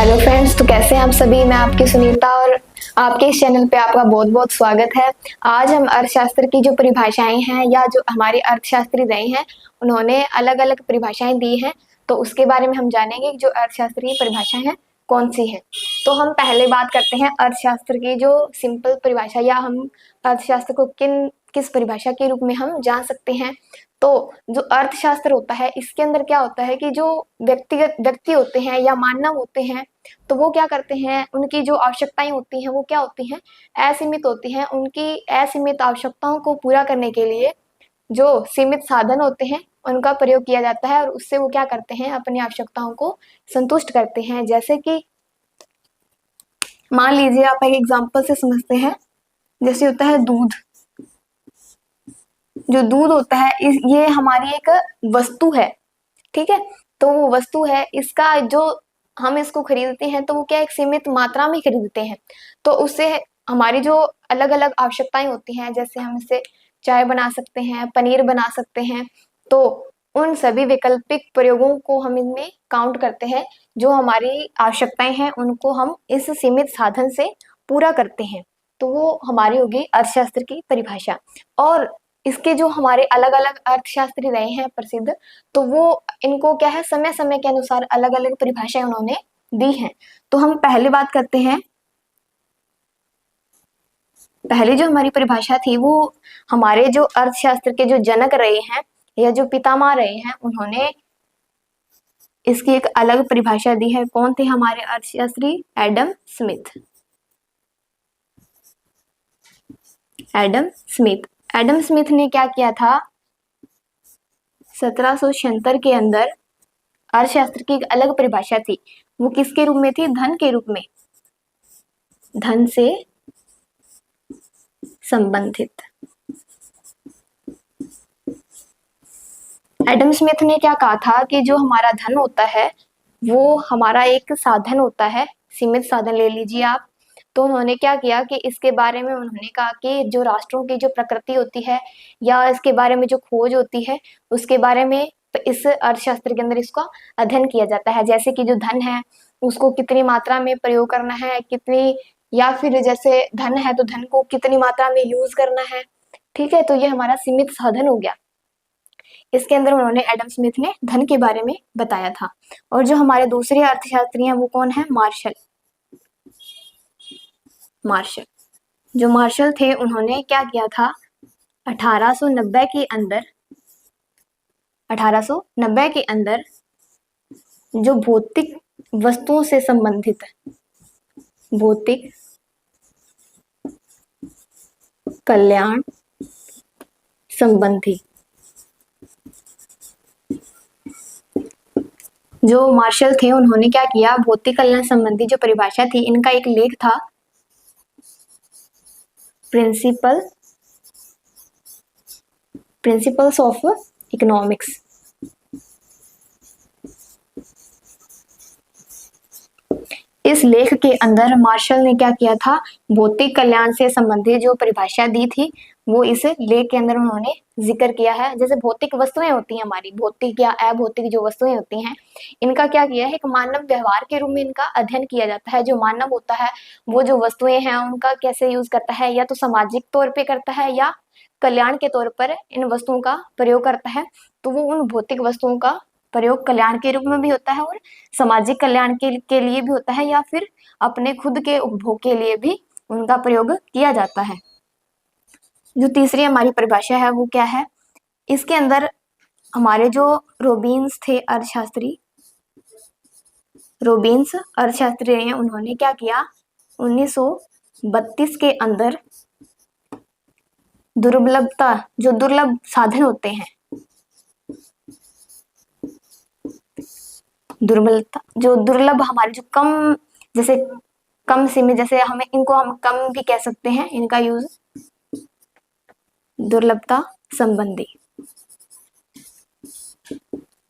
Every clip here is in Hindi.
हेलो फ्रेंड्स, तो कैसे हैं आप सभी। मैं आपकी सुनीता और आपके इस चैनल पे आपका बहुत बहुत स्वागत है। आज हम अर्थशास्त्र की जो परिभाषाएं हैं या जो हमारे अर्थशास्त्री रहे हैं उन्होंने अलग अलग परिभाषाएं दी हैं, तो उसके बारे में हम जानेंगे कि जो अर्थशास्त्र की परिभाषाएं हैं कौन सी है। तो हम पहले बात करते हैं अर्थशास्त्र की जो सिंपल परिभाषा, या हम अर्थशास्त्र को किस परिभाषा के रूप में हम जान सकते हैं। तो जो अर्थशास्त्र होता है इसके अंदर क्या होता है कि जो व्यक्ति होते हैं या मानव होते हैं, तो वो क्या करते हैं, उनकी जो आवश्यकताएं होती हैं वो क्या होती हैं, असीमित होती हैं। उनकी असीमित आवश्यकताओं को पूरा करने के लिए जो सीमित साधन होते हैं उनका प्रयोग किया जाता है, और उससे वो क्या करते हैं, अपनी आवश्यकताओं को संतुष्ट करते हैं। जैसे कि मान लीजिए, आप एक एग्जाम्पल से समझते हैं, जैसे होता है दूध। जो दूध होता है ये हमारी एक वस्तु है, ठीक है। तो वो वस्तु है, इसका जो हम इसको खरीदते हैं तो वो क्या एक सीमित मात्रा में खरीदते हैं, तो उससे हमारी जो अलग अलग आवश्यकताएं होती हैं, जैसे हम इससे चाय बना सकते हैं, पनीर बना सकते हैं, तो उन सभी वैकल्पिक प्रयोगों को हम इनमें काउंट करते हैं। जो हमारी आवश्यकताएं हैं उनको हम इस सीमित साधन से पूरा करते हैं, तो वो हमारी होगी अर्थशास्त्र की परिभाषा। और इसके जो हमारे अलग अलग अर्थशास्त्री रहे हैं प्रसिद्ध, तो वो इनको क्या है, समय समय के अनुसार अलग अलग परिभाषाएं उन्होंने दी हैं। तो हम पहले बात करते हैं, पहले जो हमारी परिभाषा थी वो हमारे जो अर्थशास्त्र के जो जनक रहे हैं या जो पितामह रहे हैं उन्होंने इसकी एक अलग परिभाषा दी है। कौन थे हमारे अर्थशास्त्री? Adam Smith. Adam Smith. Adam Smith ने क्या किया था, 1776 के अंदर अर्थशास्त्र की एक अलग परिभाषा थी। वो किसके रूप में थी? धन के रूप में, धन से संबंधित। एडम स्मिथ ने क्या कहा था कि जो हमारा धन होता है वो हमारा एक साधन होता है, सीमित साधन ले लीजिए आप। तो उन्होंने क्या किया कि इसके बारे में उन्होंने कहा कि जो राष्ट्रों की जो प्रकृति होती है या इसके बारे में जो खोज होती है उसके बारे में इस अर्थशास्त्र के अंदर इसका अध्ययन किया जाता है। जैसे कि जो धन है उसको कितनी मात्रा में प्रयोग करना है, कितनी, या फिर जैसे धन है तो धन को कितनी मात्रा में यूज करना है, ठीक है। तो ये हमारा सीमित साधन हो गया। इसके अंदर उन्होंने, एडम स्मिथ ने धन के बारे में बताया था। और जो हमारे दूसरे अर्थशास्त्री हैं वो कौन है? मार्शल। मार्शल, जो मार्शल थे उन्होंने क्या किया था, 1890 के अंदर, 1890 के अंदर जो भौतिक वस्तुओं से संबंधित, भौतिक कल्याण संबंधी, जो मार्शल थे उन्होंने क्या किया, भौतिक कल्याण संबंधी जो परिभाषा थी, इनका एक लेख था प्रिंसिपल्स ऑफ इकोनॉमिक्स। इस लेख के अंदर मार्शल ने क्या किया था, भौतिक कल्याण से संबंधित जो परिभाषा दी थी वो इस लेख के अंदर उन्होंने जिक्र किया है। जैसे भौतिक वस्तुएं होती हैं हमारी, भौतिक या अभौतिक जो वस्तुएं होती हैं, इनका क्या किया है, एक मानव व्यवहार के रूप में इनका अध्ययन किया जाता है। जो मानव होता है वो जो वस्तुएं हैं उनका कैसे यूज करता है, या तो सामाजिक तौर पर करता है या कल्याण के तौर पर इन वस्तुओं का प्रयोग करता है। तो वो उन भौतिक वस्तुओं का प्रयोग कल्याण के रूप में भी होता है और सामाजिक कल्याण के लिए भी होता है, या फिर अपने खुद के उपभोग के लिए भी उनका प्रयोग किया जाता है। जो तीसरी हमारी परिभाषा है वो क्या है, इसके अंदर हमारे जो रोबिन्स थे अर्थशास्त्री, रोबिन्स अर्थशास्त्री हैं, उन्होंने क्या किया, 1932 के अंदर दुर्लभता, जो दुर्लभ साधन होते हैं, दुर्बलता, जो दुर्लभ हमारे जो कम, जैसे कम सीमित, जैसे हमें इनको हम कम भी कह सकते हैं, इनका यूज दुर्लभता संबंधी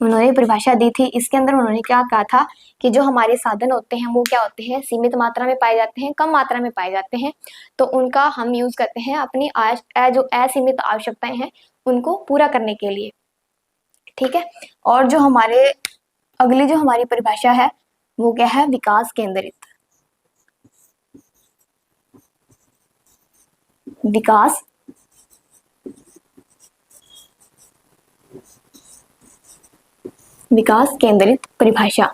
उन्होंने परिभाषा दी थी। इसके अंदर उन्होंने क्या कहा था कि जो हमारे साधन होते हैं वो क्या होते हैं, सीमित मात्रा में पाए जाते हैं, कम मात्रा में पाए जाते हैं, तो उनका हम यूज करते हैं अपनी जो असीमित आवश्यकताएं हैं उनको पूरा करने के लिए, ठीक है। और जो हमारे अगली जो हमारी परिभाषा है वो क्या है? विकास केंद्रित। विकास विकास केंद्रित परिभाषा।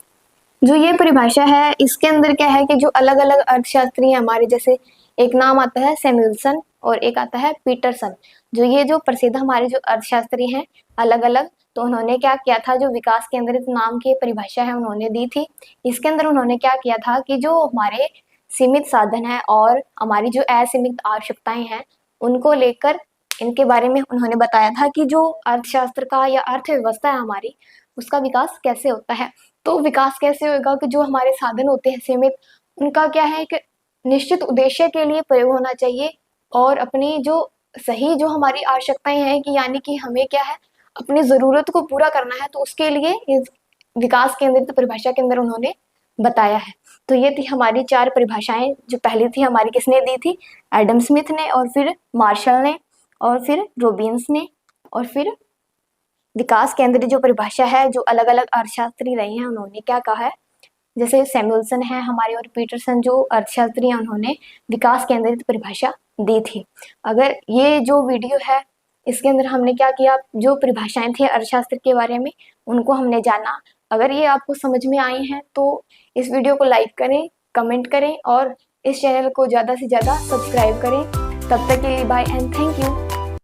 जो ये परिभाषा है इसके अंदर क्या है कि जो अलग अलग अर्थशास्त्री हैं हमारे, जैसे एक नाम आता है सैमुअल्सन और एक आता है पीटरसन। जो प्रसिद्ध हमारे जो अर्थशास्त्री हैं अलग अलग, तो उन्होंने क्या किया था, जो विकास केंद्रित नाम की परिभाषा है उन्होंने दी थी। इसके अंदर उन्होंने क्या किया था कि जो हमारे सीमित साधन है और हमारी जो असीमित आवश्यकताएं हैं उनको लेकर इनके बारे में उन्होंने बताया था कि जो अर्थशास्त्र का या अर्थव्यवस्था है हमारी, उसका विकास कैसे होता है। तो विकास कैसे होगा कि जो हमारे साधन होते हैं सीमित, उनका क्या है कि निश्चित उद्देश्य के लिए प्रयोग होना चाहिए और अपनी जो सही जो हमारी आवश्यकताएं हैं कि यानी कि हमें क्या है अपनी जरूरत को पूरा करना है, तो उसके लिए इस विकास केंद्रित परिभाषा के अंदर उन्होंने बताया है। तो ये थी हमारी 4 परिभाषाएं। जो पहली थी हमारी किसने दी थी? एडम स्मिथ ने, और फिर मार्शल ने, और फिर रोबिन्स ने, और फिर विकास केंद्रित जो परिभाषा है जो अलग अलग अर्थशास्त्री रहे हैं उन्होंने क्या कहा है, जैसे सैमुअल्सन है हमारे और पीटरसन जो अर्थशास्त्री हैं उन्होंने विकास केंद्रित परिभाषा दी थी। अगर ये जो वीडियो है इसके अंदर हमने क्या किया, जो परिभाषाएं थी अर्थशास्त्र के बारे में उनको हमने जाना। अगर ये आपको समझ में आई हैं तो इस वीडियो को लाइक करें, कमेंट करें और इस चैनल को ज़्यादा से ज़्यादा सब्सक्राइब करें। तब तक के लिए बाय एंड थैंक यू।